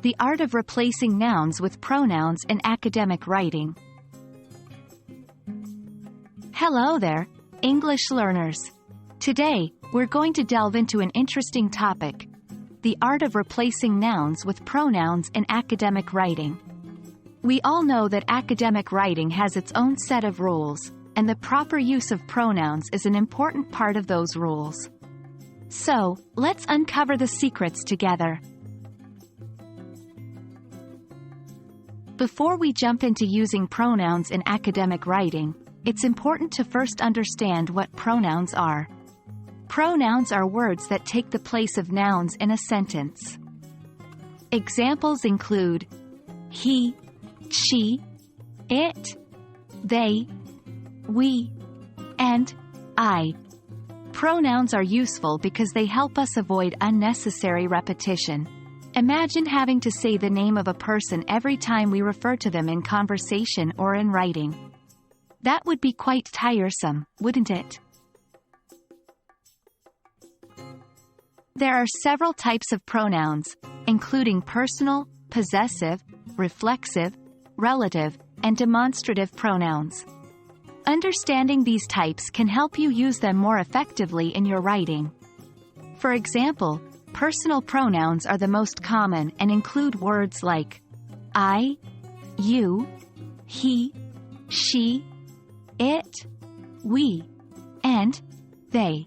The art of replacing nouns with pronouns in academic writing. Hello there, English learners. Today, we're going to delve into an interesting topic: the art of replacing nouns with pronouns in academic writing. We all know that academic writing has its own set of rules, and the proper use of pronouns is an important part of those rules. So, let's uncover the secrets together. Before we jump into using pronouns in academic writing, it's important to first understand what pronouns are. Pronouns are words that take the place of nouns in a sentence. Examples include he, she, it, they, we, and I. Pronouns are useful because they help us avoid unnecessary repetition. Imagine having to say the name of a person every time we refer to them in conversation or in writing. That would be quite tiresome, wouldn't it? There are several types of pronouns, including personal, possessive, reflexive, relative, and demonstrative pronouns. Understanding these types can help you use them more effectively in your writing. For example, personal pronouns are the most common and include words like I, you, he, she, it, we, and they.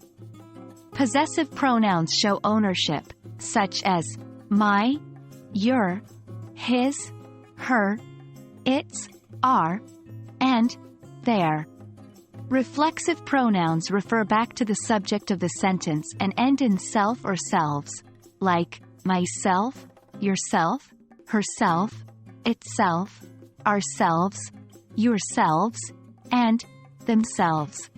Possessive pronouns show ownership, such as my, your, his, her, its, our, and their. Reflexive pronouns refer back to the subject of the sentence and end in self or selves, like myself, yourself, herself, itself, ourselves, yourselves, and themselves.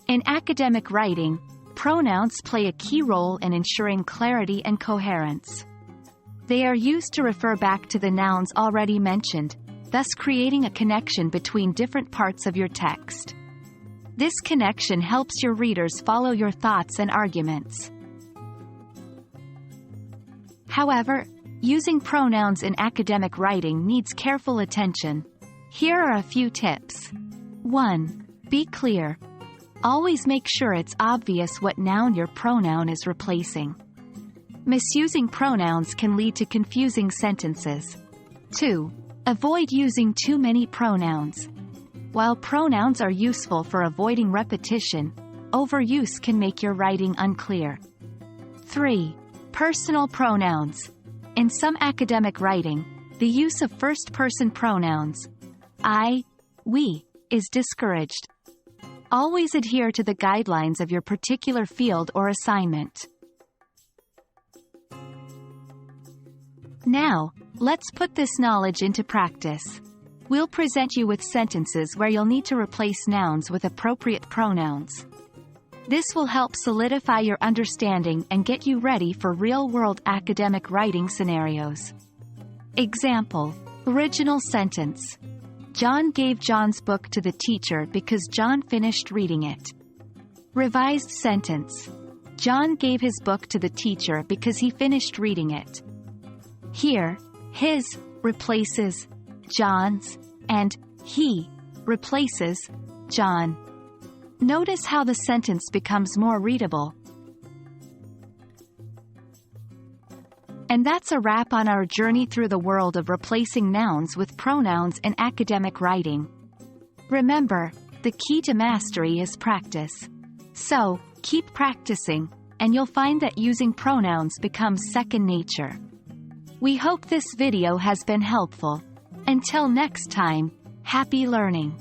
In academic writing, pronouns play a key role in ensuring clarity and coherence. They are used to refer back to the nouns already mentioned, thus creating a connection between different parts of your text. This connection helps your readers follow your thoughts and arguments. However, using pronouns in academic writing needs careful attention. Here are a few tips. 1. Be clear. Always make sure it's obvious what noun your pronoun is replacing. Misusing pronouns can lead to confusing sentences. 2. Avoid using too many pronouns. While pronouns are useful for avoiding repetition, overuse can make your writing unclear. 3. Personal pronouns. In some academic writing, the use of first-person pronouns, I, we, is discouraged. Always adhere to the guidelines of your particular field or assignment. Now, let's put this knowledge into practice. We'll present you with sentences where you'll need to replace nouns with appropriate pronouns. This will help solidify your understanding and get you ready for real-world academic writing scenarios. Example: original sentence. John gave John's book to the teacher because John finished reading it. Revised sentence. John gave his book to the teacher because he finished reading it. Here, his replaces John's, and he replaces John. Notice how the sentence becomes more readable. And that's a wrap on our journey through the world of replacing nouns with pronouns in academic writing. Remember, the key to mastery is practice. So, keep practicing, and you'll find that using pronouns becomes second nature. We hope this video has been helpful. Until next time, happy learning!